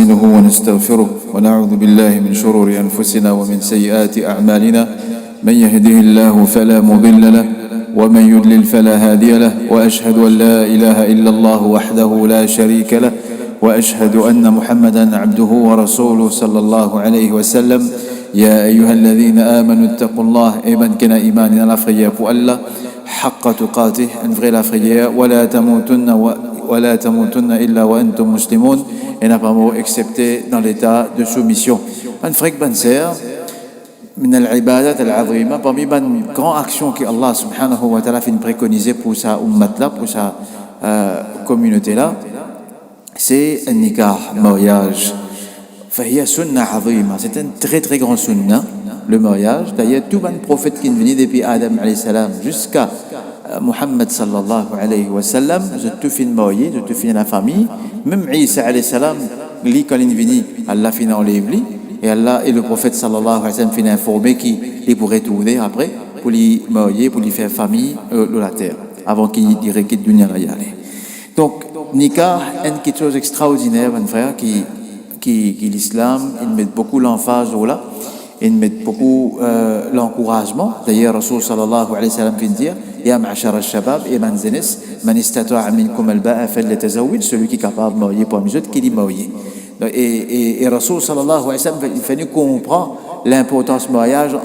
نستعينه ونستغفره ونعوذ بالله من شرور أنفسنا ومن سيئات أعمالنا من يهده الله فلا مضل له ومن يضلل فلا هادي له وأشهد أن لا إله إلا الله وحده لا شريك له وأشهد أن محمدا عبده ورسوله صلى الله عليه وسلم يا أيها الذين آمنوا اتقوا الله إيمان كنا إيماننا la prière pour Allah حق تقاته une vraie la prière ولا تموتن إلا وأنتم مسلمون et n'a pas mot excepté dans l'état de soumission. Un frère ben sœur من العبادات العظيمة parmi les grandes actions que Allah subhanahu wa ta'ala fait préconiser pour sa ummat là, pour sa communauté là, c'est un nikah, mariage. فهي سنة عظيمة, c'est un très très grand sunna, le mariage. D'ailleurs, tout le prophète qui est venu depuis Adam alayhi salam jusqu'à Muhammad sallallahu alayhi wa sallam, je te finis marié, je te finis la famille. Même Isa alayhi salam, lui quand il est venu, Allah finit enlevé lui, et Allah et le prophète sallallahu alayhi wa sallam finit informé qu'il pourrait tourner après pour lui marier, pour lui faire famille de la terre, avant qu'il dirait qu'il dunya la y aller. Donc, nikah est quelque chose d'extraordinaire, mon frère, qui l'islam, il met beaucoup l'emphase là, il met beaucoup l'encouragement. D'ailleurs, Rasul sallallahu alayhi wa sallam vient dire Ya ma'ashar al-shabab, ya man zenis, man istata'a minkum al-ba'a falyatazawwaj, celui qui est capable de marier parmi eux, qui dit marier. Et Rasul sallallahu alayhi wa sallam, il fait nous comprendre l'importance du mariage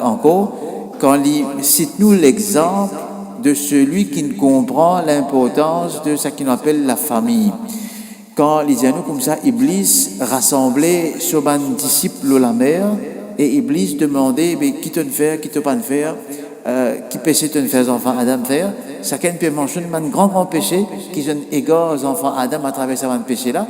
encore quand il cite nous l'exemple de celui qui ne comprend l'importance de ce qu'on appelle la famille. Quand les nous comme ça, Iblis rassemblait sur ses disciples la mer, et Iblis demandait qui te faire, qui te pas faire, qui péché te faire enfants Adam faire. Chacun peut mentionner un grand péché qui sont égaux aux enfants Adam à travers ce péché là.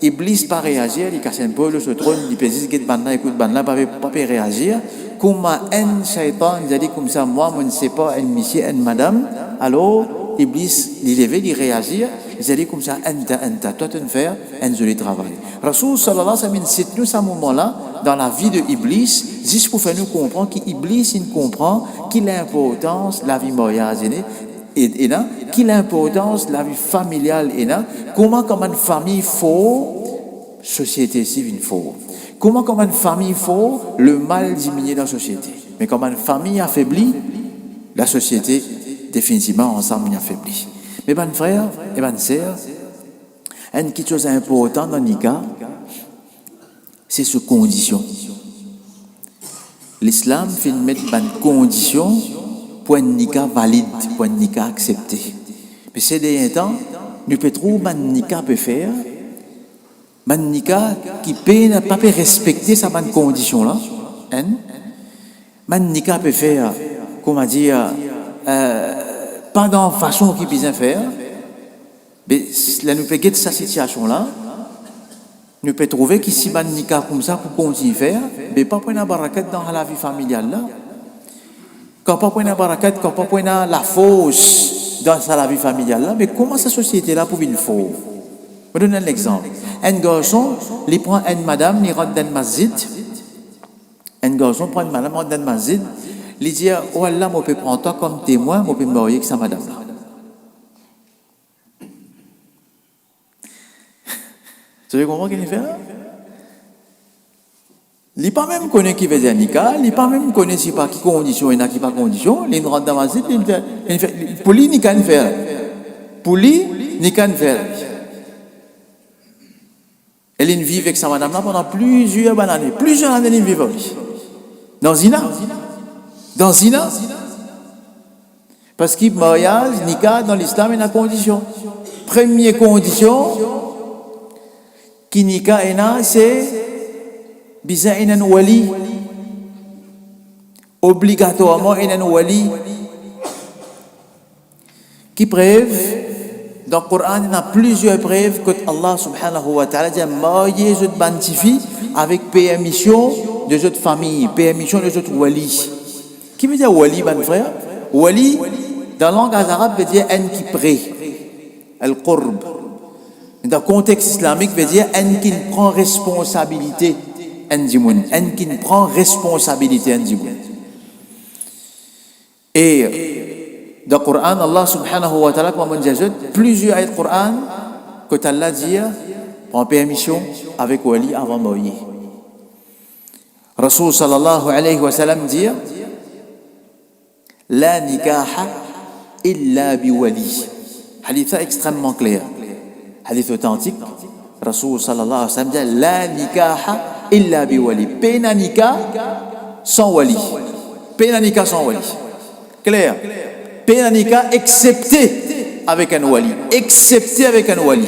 Iblis pas réagir, il casse un peu le trône, il peut dire que banna écoute banna pas réagir. Comme un shaitan, il a dit comme ça, moi je ne sais pas un monsieur, une madame. Alors Iblis, il levé, il réagir. Il a dit comme ça, toi tu ne fais un joli travail. Rasul sallallahu alayhi wa sallam cite nous à ce moment-là dans la vie de Iblis, juste pour faire nous comprendre qu'Iblis il comprend qu'il a l'importance de la vie mariage et là, qu'il a l'importance de la vie familiale et là, comment comme une famille faut, société civile faut. Comment comme une famille faut, le mal diminuer dans la société. Mais comme une famille affaiblie, la société définitivement ensemble affaiblie. Mais ben frère et ben sœur, une quelque chose d'important dans le nikah, c'est ce condition. L'islam fait mettre une condition pour un nikah valide, pour un nikah accepté. Mais ces derniers temps, nous pouvons trouver un nikah peut faire, un nikah qui peut pas respecter sa bonne condition là, un nikah peut faire, comment dire, pas dans la façon qu'il peut faire, mais là nous pouvons cette situation-là, nous pouvons trouver qu'ici, un nikah comme ça pour continuer à faire, mais pas pour une barakat dans la vie familiale là. Quand pas pour une barakat, quand pas pour la fausse dans la vie familiale là, mais comment cette société-là pour une fausse? Je vous donne un exemple. Un garçon, il prend une madame, il rentre dans le masjid. Un garçon prend une madame, rentre dans le masjid. Il dit, oh Allah, je peux prendre toi comme témoin, je peux me marier avec sa madame là. Vous savez comment qu'il fait là? Il n'est pas même connu qui veut dire nikah, il n'est pas même connu si pas qui condition et qui pas condition. Il rentre dans le masjid, pour lui, nikah ne fait. Pour lui, nikah ne fait. Elle vit avec sa madame là pendant plusieurs années. Plusieurs années, elle vit avec. Dans zina. Dans zina. Parce que mariage, nikah, dans l'islam, il y a une condition. Première condition, qui nikah est là, c'est bizarre, il y a un wali. Obligatoirement, il y a un wali qui preuve. Dans le Coran, il y a plusieurs preuves que Allah subhanahu wa ta'ala dit marier je te bantifie avec permission de votre famille, permission de votre wali. Qui veut dire wali, mon frère? Wali, dans la langue arabe, veut dire un qui prie, al-qurb. Dans le contexte islamique, veut dire un qui prend responsabilité, un qui prend responsabilité, un Et dans le Coran, Allah subhanahu wa ta'ala, comme on dit, plusieurs ayats du Coran, que Allah dit, en permission avec wali avant marier. Rasul sallallahu alayhi wa sallam dit la nikaha illa bi wali. Hadith extrêmement clair. Hadith authentique. Rasul sallallahu alayhi wa sallam dit la nikaha illa bi wali. Pena nikah sans wali. Pena nikah sans wali. Clair. Pena nikah excepté avec un wali. Excepté avec un wali.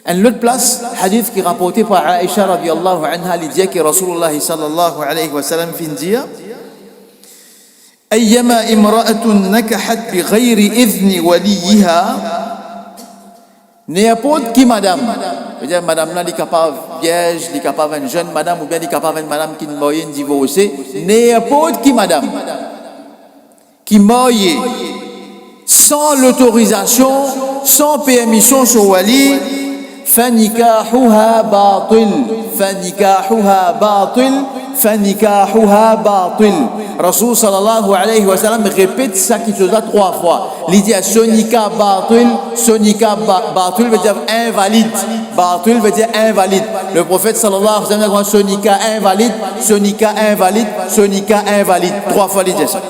En l'autre place, hadith qui est rapporté par Aïcha radiallahu anha, il dit que Rasulullah sallallahu alayhi wa sallam fin dire أيما امرأة نكحت بغير إذن وليها n'importe qui madame, c'est-à-dire madame là, elle est capable vierge, elle est capable une jeune madame ou bien elle est capable une madame qui est mariée, divorcée, n'importe qui madame qui mariée sans l'autorisation, sans permission sur wali, فنكاحها باطل فنكاحها باطل فنكاحها باطل. Rasul sallallahu alayhi wa sallam répète ça qui se dit 3 fois. Il dit ce nikah batil, ce nikah batil veut dire invalide. Batil veut dire invalide. Le prophète sallallahu alayhi wa sallam dit ce nikah invalide, ce nikah invalide, ce nikah invalide. 3 fois il dit ça.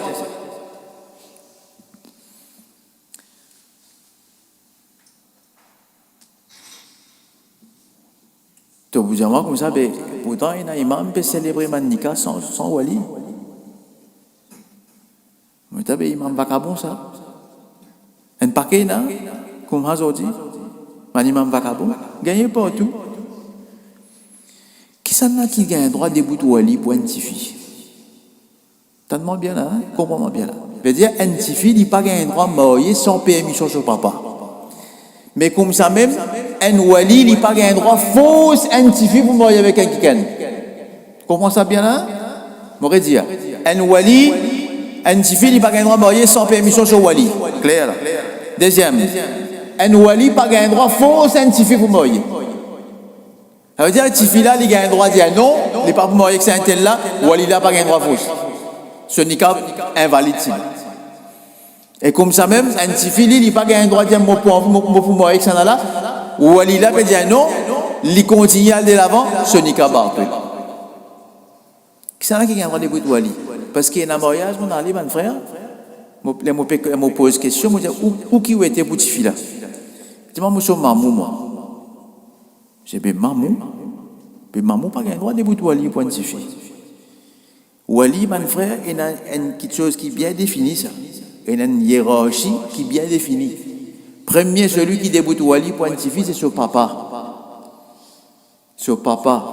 Tu vous dire comme ça, mais pourtant il y a un imam qui peut célébrer le nikah sans wali. Mais tu as un imam vagabond ça. Un paquet là, comme aujourd'hui, un imam vagabond, gagné partout. Qui s'en a qui gagne le droit de débouter wali pour une fille? T'as demandé bien là, comprends-moi bien là. Je veux dire, une fille n'a pas gagné le droit de marier sans permission de son papa. Mais comme ça même, un wali n'a pas un droit faux un tifi pour marier avec un kikan. Comprends ça bien là? M'aurait dit, un wali, un tifi n'a pas un droit de marier sans permission sur wali. Clair là. Deuxième, un wali n'a pas un droit faux un tifi pour marier. Ça veut dire que tifi là, il a un droit de dire non, il n'est pas pour marier avec un tel là, wali n'a pas un droit faux. Ce nikah invalide. Et comme ça même, un petit fils, il n'a pas un droit de dire pour moi avec ça là, ou il a peut dire non, il continue à aller de l'avant, ce n'est qu'à bas. Qui ça qui a un droit de dire wali? Parce qu'il y a un mariage, mon ali, mon frère, je me pose une question, je me dis où qui était pour petit fils là? Je dis moi, je suis mamou, moi. Je dis mamou, mais mamou n'a pas un droit de dire wali pour un petit fils. Wali, mon frère, il y a quelque chose qui est bien défini ça. Il y a une hiérarchie qui est bien définie. Premier, celui qui déboute wali pour un petit fils, c'est son papa. Son papa.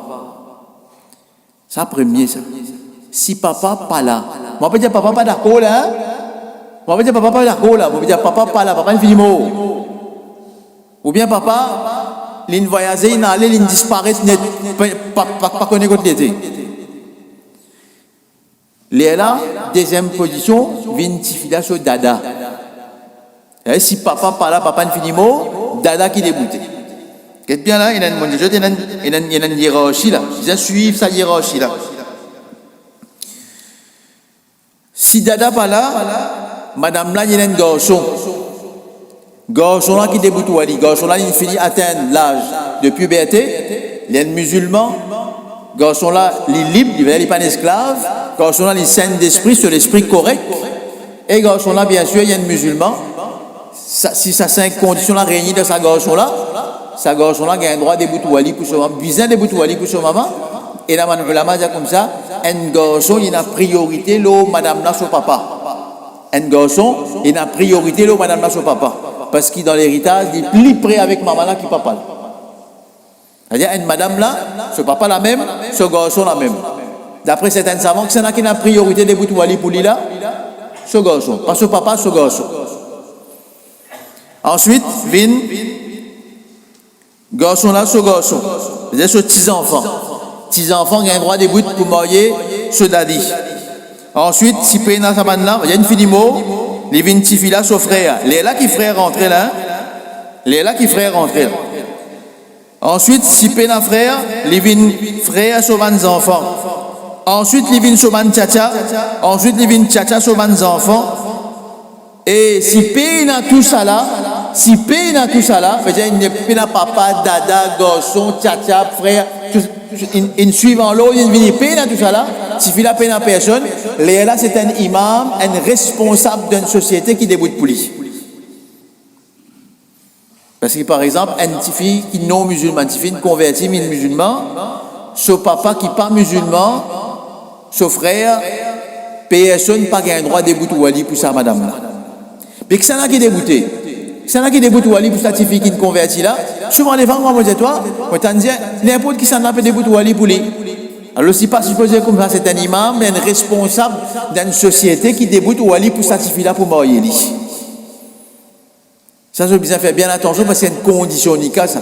Ça, premier, ça. Si papa pas là, moi, je peux dire papa pas d'accord là. Moi, je peux dire papa pas d'accord là. Moi, je peux dire papa pas là, papa ne finit mot. Ou bien papa, il voyage, il allait, il disparaît, pas connaître contre l'été. Là, deuxième position, Vintifida sur Dada. Et si papa pas là, papa ne finit mot, Dada qui débute. Qu'est-ce bien là, il y a une hiérarchie là. Je vais suivre sa hiérarchie là. Si Dada pas là, madame là, il y a un garçon. Garçon là qui débute wali. Garçon là, il finit atteindre l'âge de puberté. Il y a un musulman. Garçon là, il est libre, il n'est pas un esclave. Garçon là, il est sain d'esprit, sur l'esprit correct. Et garçon là, bien sûr, il y a un musulman. Si ces 5 conditions là réunies dans sa garçon là a un droit de boutouali pour son maman, bizarre de boutouali pour son maman. Et là, on l'a dit comme ça, un garçon, il a priorité là, madame là, son papa. Un garçon, il a priorité là, madame là, son papa. Parce qu'il dans l'héritage, il est plus près avec maman là qui papa. C'est-à-dire, une madame là, ce papa la même, ce garçon la même. D'après certains savants, c'est là qui a priorité des boutouali pour lui là, ce garçon. Pas ce papa, ce garçon. Ensuite, vin, garçon là, ce garçon. C'est-à-dire ce petit enfant. Petit enfant qui a un droit de bout pour marier ce daddy. Ensuite, si péna sa man là, il y a une fille mot, les vin petit fille là, ce frère. Les là qui frère rentrer là. Les là qui frère rentrer là. Ensuite, si péna frère, les vin frère sauvan enfants. Ensuite, les vin sauvan tchacha. Ensuite, les vin tchacha sauvan enfants. Et si péna tout ça là, Si paye dans tout ça là, il n'y a pas papa, dada, garçon, tcha, frère, ils suivent en l'eau, ils viennent payer dans tout ça là. Si il a paye dans personne, là c'est un imam, un responsable d'une société qui débute pour lui. Parce que par exemple, une fille qui est non musulmane, une fille convertie, mais musulman, son papa qui n'est pas musulman, son frère, personne n'a pas un droit de débouter Wali pour sa madame là. Mais que ça n'a qui débouté. Ça n'a qui débouter Wali pour sa fille qui est convertie là. Souvent les femmes, moi je dis toi, moi je dis n'importe qui ça n'a pas débouter Wali pour lui. Alors si pas supposé comme ça, c'est un imam, mais un responsable d'une société qui déboute Wali pour sa fille là pour marier lui. Ça, je veux bien faire bien attention parce qu'il y a une condition nikah ça.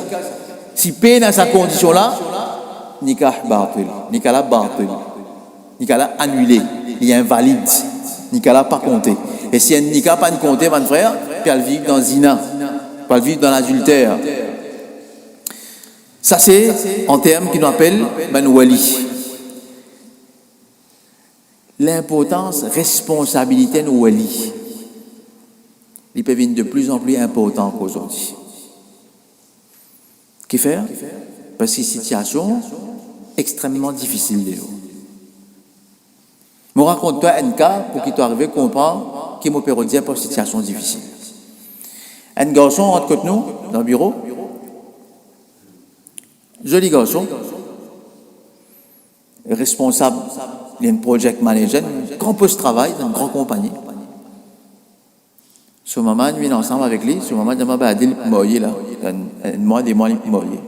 Si paye dans sa condition là, nikah batil, nikah là batil, nikah là annulé, il est invalide, nikah là pas compté. Et si un nikah pas compté, mon frère, puis elle vit dans zina, puis elle vit dans l'adultère. Ça c'est en termes qu'on appelle ben wali. L'importance, responsabilité de wali. Ils peuvent être de plus en plus importants qu'aujourd'hui. Qu'est-ce faire? Parce que c'est une situation extrêmement difficile. Je raconte-toi un cas pour qu'il t'arrive à comprendre qu'il m'a perdu pour une situation difficile. Un garçon entre nous dans le bureau, joli garçon, responsable d'un project manager, un grand poste de travail dans une grande compagnie. Ce moment, nous sommes ensemble avec lui. Ce moment, nous avons dit qu'il mourir là. Un mois, des mois, il mourir.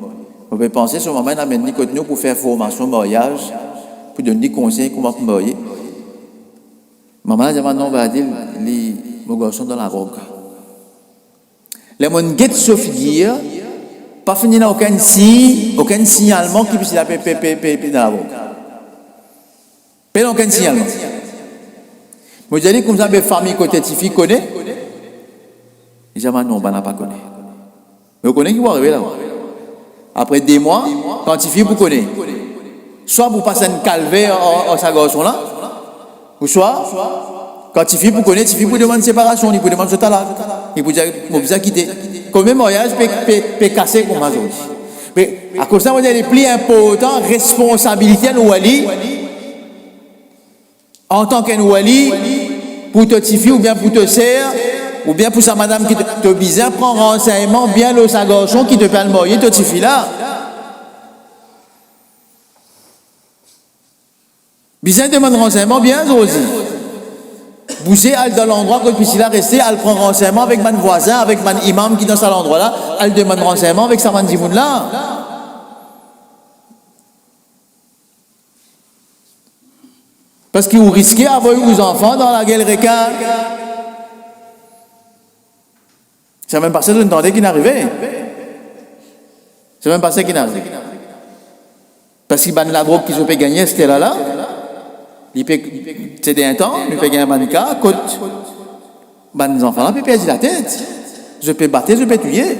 On peut penser, ce moment, nous avons dit que nous pour faire formation mariage, pour donner des conseils comment mourir. Maman, nous avons dit les garçons dans la drogue. Les gens qui se figure, pas fini dans aucun signalement qui puisse la péper dans la drogue. Pas aucun signalement. Moi, je dis comme ça, mes familles côté Tifi connaissent. Il dit, non, on n'a pas connu. Mais on connaît qui va arriver là. Après des mois, quand il fait, vous connaissez. Soit vous passez un calvaire en sa garçon là, ou soit, quand il fait, vous connaissez, il fait pour demander séparation, il peut demander ce talent. Il peut dire, vous besoin quitter. Comme un mariage peut casser comme ça. Mais à cause de ça, vous avez les plus importants, responsabilité de Wali, en tant qu'un Wali, pour te tifi ou bien pour te serre, ou bien pour sa madame qui te bizarre, prend renseignement, bien le sa garçon qui te parle marier, te tifi là. Bizarre demande renseignement, bien aussi. Bouger, elle dans l'endroit que puis là rester, elle prend renseignement avec mon voisin, avec mon imam qui est dans cet endroit là, elle demande renseignement avec sa mandimoun là. Parce que vous risquez d'avoir vos enfants dans la guerre réca. C'est même pas ça que vous entendez qui n'arrivait. C'est même pas ça qui n'arrivait. Parce que la drogue qui se peut gagner, c'était là. C'était un temps, il peut gagner un mannequin, côte. Les enfants là, ils peuvent perdre la tête. Je peux battre, je peux tuer.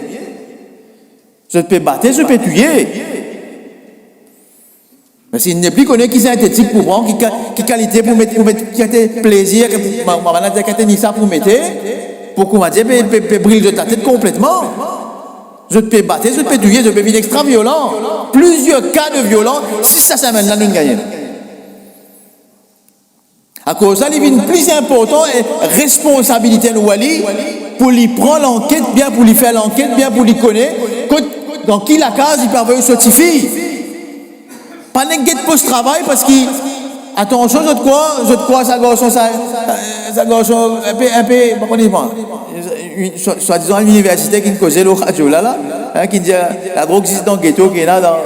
Je peux battre, je peux tuer. Mais s'il n'est plus connu qui synthétique pour prendre, qui qualité pour mettre, qui a plaisir, maman a dit ça pour mettre, pour qu'on m'a dit, peut briller de ta tête complètement. Je peux battre, je peux tuer, je peux vivre extra violent. Plusieurs cas de violence, si ça s'amène là, nous gagnons. À cause de ça, il y a une plus importante responsabilité de Wali pour lui prendre l'enquête bien, pour lui faire l'enquête bien, pour lui connaître. Dans qui la case, il peut avoir certifié. Pas de post-travail parce que, attention, je te crois, ça garçon, un peu, soi-disant, l'université qui causait le radio là, qui dit la drogue existe dans le ghetto, qui est là dans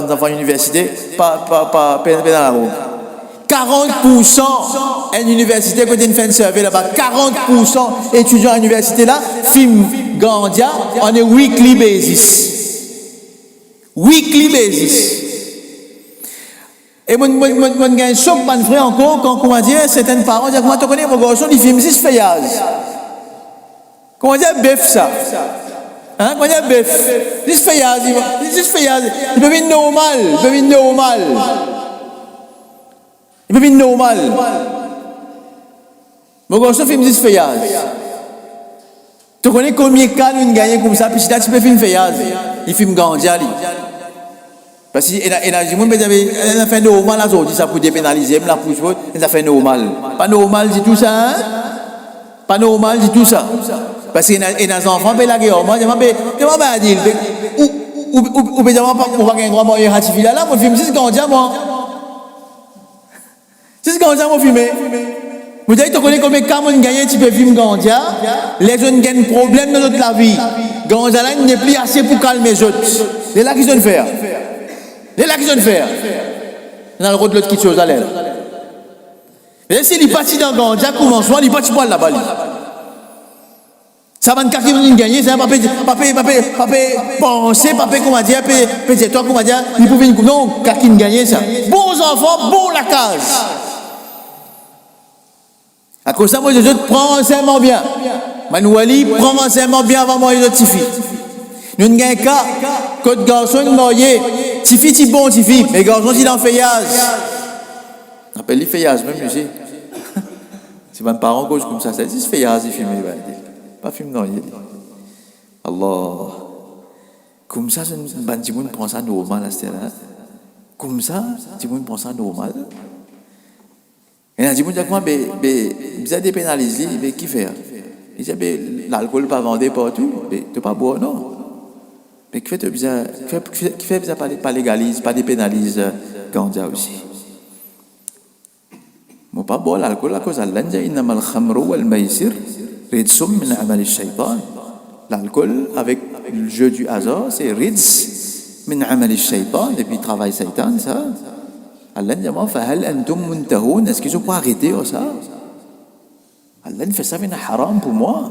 les enfants d'université, pas dans la drogue. 40% à une université, quand une fin de survey là-bas, 40% étudiants à l'université là, film Gandia, on est weekly basis. Weekly basis. Et moi, j'ai un choc, mon frère, encore, quand on dit, certains parents disent, comment tu connais mon garçon, il filme 6 feuillages. Comment dire bœuf ça? Hein? Comment dire bœuf? 6 feuillages, il peut venir normal, il peut venir normal. Il peut venir normal. Mon garçon filme 6 feuillages. Tu connais combien de cas nous gagnons comme ça, puis si tu peux faire une feuillade, il filme Gandia. Parce qu'il y a des fait normal à aujourd'hui, ça pour dépénaliser, la pousse, ça fait normal. Pas normal, dit tout ça, hein? Pas normal, dit tout ça. Parce qu'il y a des enfants, mais la guerre, moi, je vais dire, ou bien, on va gagner droit, moi, il ratifie là, mon film, c'est ce qu'on dit, moi. C'est ce qu'on dit, mon film. Vous avez connaissez combien de cas on gagne tu peux film Gandia, les jeunes gagnent problème dans notre la vie. Gandia là n'est plus assez pour calmer les autres. C'est là qu'ils ont faire. C'est là qu'ils ont faire. Dans le road de l'autre qui chose à l'air. Mais si il est parti dans Gandia, commencement, il est parti pour là-bas. Ça va nous gagner, ça va pas penser, pas comment dire, peut-être toi comment dire, il pouvait nous non, qui gagner ça. Bons enfants, bon la case. À cause de ça, moi, je prends enseignement bien. Manouali prend enseignement bien avant moi, il notifie. Nous n'avons qu'un cas, que garçon, nous marié. Tifi, ti bon, tifi. Mais garçon, il en feuillage. On appelle les feuillages, même, je sais. C'est mes parents cause comme ça. C'est feuillage, il filme. Pas film, non, il dit. Allah. Comme ça, je ne prends ça normal, là. Comme ça, je ne prends ça normal. Et on dit, vous avez dépénalisé, mais qui fait? Il dit, l'alcool pas vendu partout, mais tu n'es pas boire, non. Mais qui fait, pas légalise, pas dépénalise, Gandia aussi. Moi, pas boire l'alcool, la cause Allah dit, innama al-khamru wal-maysir, ridsum min amal al-shaytan. L'alcool, avec le jeu du hasard, c'est rids min amal al-shaytan, depuis travail Satan, ça. Allah dit, est-ce que je peux arrêter ça? Allah fait ça, c'est haram pour moi.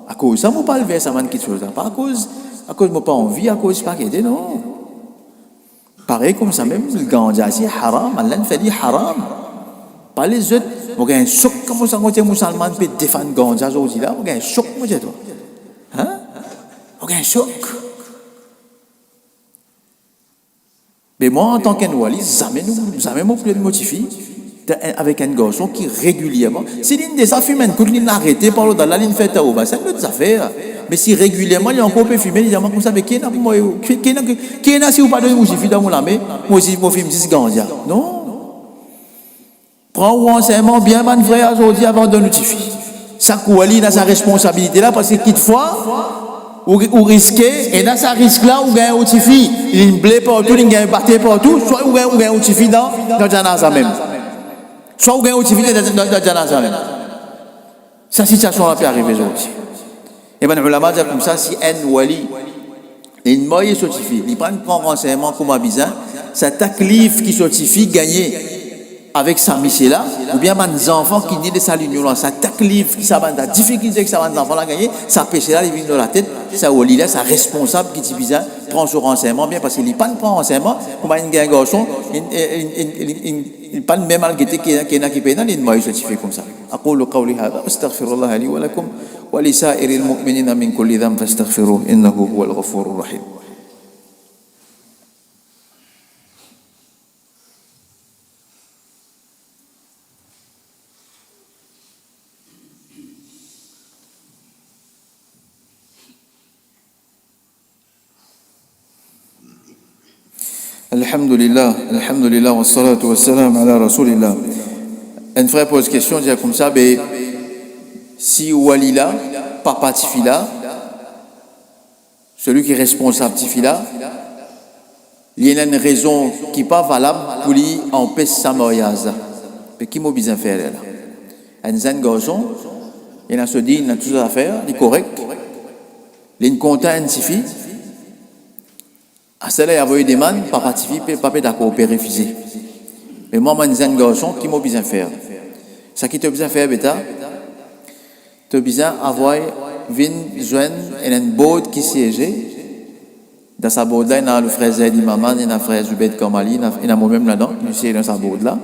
À cause ça, je ne peux pas lever ça, quelque chose. Pas à cause je n'ai pas envie, à cause je ne peux pas aider, non. Pareil comme ça, même le ganja, c'est haram. Allah fait dit haram. Pas les autres. On a un choc, comme ça, quand les musulmans peuvent défendre le ganja aujourd'hui, là, on a un choc, moi, je dis, hein? On a un choc. Mais moi, en tant qu'Anouali, jamais je me motive avec un garçon qui régulièrement, si l'une des affaires, il a arrêté par l'autre, là, il fait taouba, c'est une autre affaire. Mais si régulièrement, il a encore pu fumer, il dit, comme ça, mais qui est là pour moi? Qui est là si vous parlez de moussi, dans mon lamé, moi aussi, mon film, c'est Gandia. Non. Prends ou enseignement bien, mon frère, aujourd'hui, avant de notifier. Ça, Kouali, il a sa responsabilité là, parce que quelquefois, ou risquer, et dans ce risque-là, ou gagne un outil, il blé partout, il gagne un bâté partout, soit ou gagne un outil dans le janaza même. Soit ou gagne un outil dans le janaza même. Cette situation-là peut arriver aujourd'hui. Et bien, le ulama dit comme ça, si un wali, il moyen certifié, il prend un renseignement comme Abizan, c'est taklif qui certifie gagner avec sa mission là, ou bien les enfants qui naissent de sa ligne là, ça taklif qui s'abandonne, la difficulté que ça va les enfants là gagner, ça péché là, il vient dans la tête, ça wali là, ça responsable qui dit bizarre, prend ce renseignement bien parce qu'il n'est pas de renseignement, comme un garçon, il pas le même algété qui paye dans l'île, il certifié comme ça. أقول قولي هذا أستغفر الله لي ولكم ولسائر المؤمنين من كل ذنب فاستغفروه إنه هو الغفور الرحيم. Alhamdulillah, wa salatu wa salam ala rasulillah. Un frère pose question, dit comme ça, mais si Walila, papa Tifila, celui qui est responsable Tifila, il y a une raison qui n'est pas valable pour lui empêcher sa mariage. Mais qui m'a besoin de faire là? Un jeune garçon, il a se dit, il a tout à faire, il est correct, il est content, il suffit. À cela, il a envoyé des mains, papa Tifi, papa d'accord, père refusé. Mais moi, je suis un garçon qui m'a besoin de faire. Ce qui t'a besoin de faire, bêta, tu as besoin d'avoir une joindre une board qui siégeait. Dans sa board là, il y a le frère Zedi Maman, il y a le frère Zubed Kamali, il y a moi-même là-dedans, je suis dans sa board là.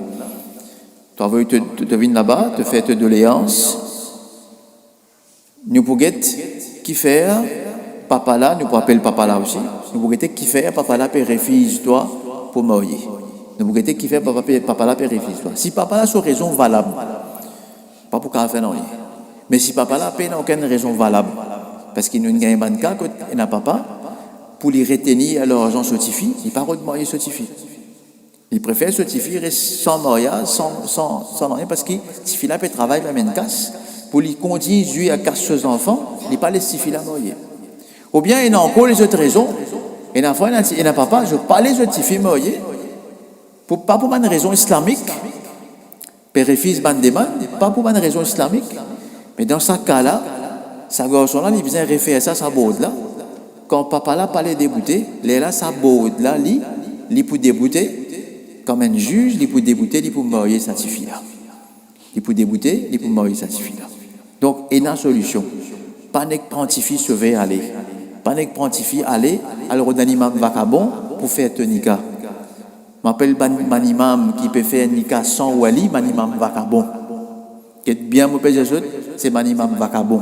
Tu as envoyé, tu viens là-bas, tu fais tes doléances. Nous pouvons qui faire, papa là, nous pouvons appeler papa là aussi. Nous pouvons qui faire, papa là, peut refuser toi pour marier. Nous pouvons qui faire, papa là, peut refuser toi. Si papa là, c'est une raison valable, pas pour qu'on fasse rien. Mais si papa là, n'a aucune raison valable, Parce qu'il y a une gagne cas que n'a papa pour les retenir l'argent certifié, il pas de marier certifié. Il préfère certifier sans mariage, sans rien, parce que si il a peut travailler la même casse, pour lui continuer à casser ses enfants, il n'est pas les si à marier. Ou bien il y a encore les autres raisons, et n'a papa, je pas les certifier marier, pas pour une raison islamique, père et fils bandéman, pas pour une raison islamique, mais dans ce cas-là, sa garçon-là, il vient refaire ça, sa baude là. Quand papa là pas les débouter, là, sa baude là, il peut débouter, comme un juge, il peut débouter, il peut marier sa fille là. Il peut débouter, il peut marier sa fille là. Donc, il y a une solution. Pas de prantifi se veut aller. Pas de prantifi aller, alors on a un imam vacabon pour faire un nika. Je m'appelle un imam qui peut faire un nika sans wali, un imam vacabon. Qui est bien, c'est un imam vacabon.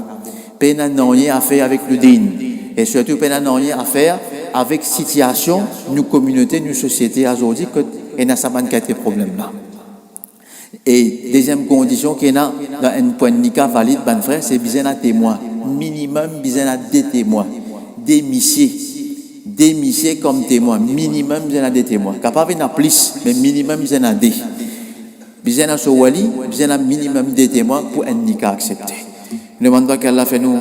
Pas rien à faire avec le din. Et surtout, pas rien à faire avec la situation, nos communautés, nos sociétés aujourd'hui, et n'a pas de problème là. Et deuxième condition qu'il y a dans un point de nika valide, ben frère, c'est besoin d'un témoin. Minimum, besoin de 2 témoins. Des missiers comme témoins. Minimum, besoin de 2 témoins. Capable d'en plus, mais minimum, besoin de 2. Besoin de ce wali, besoin d'un minimum de témoins pour un nika accepté. Ne demande pas qu'Allah fait nous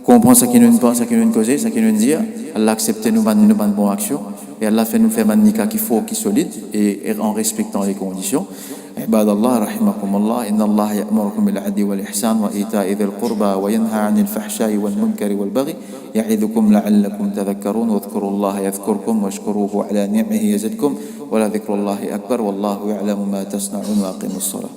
comprendre ce qu'il nous pense, ce qu'il nous cause, ce qu'il nous dit. Allah accepte nous bonnes actions. Et Allah fait nous faire un nika qui faut, qui solide, et en respectant les conditions. عباد الله رحمكم الله إن الله يأمركم بالعدل والإحسان وإيتاء ذي القربى وينهى عن الفحشاء والمنكر والبغي يعظكم لعلكم تذكرون واذكروا الله يذكركم واشكروه على نعمه يزدكم ولذكر الله أكبر والله يعلم ما تصنعون وأقيموا الصلاة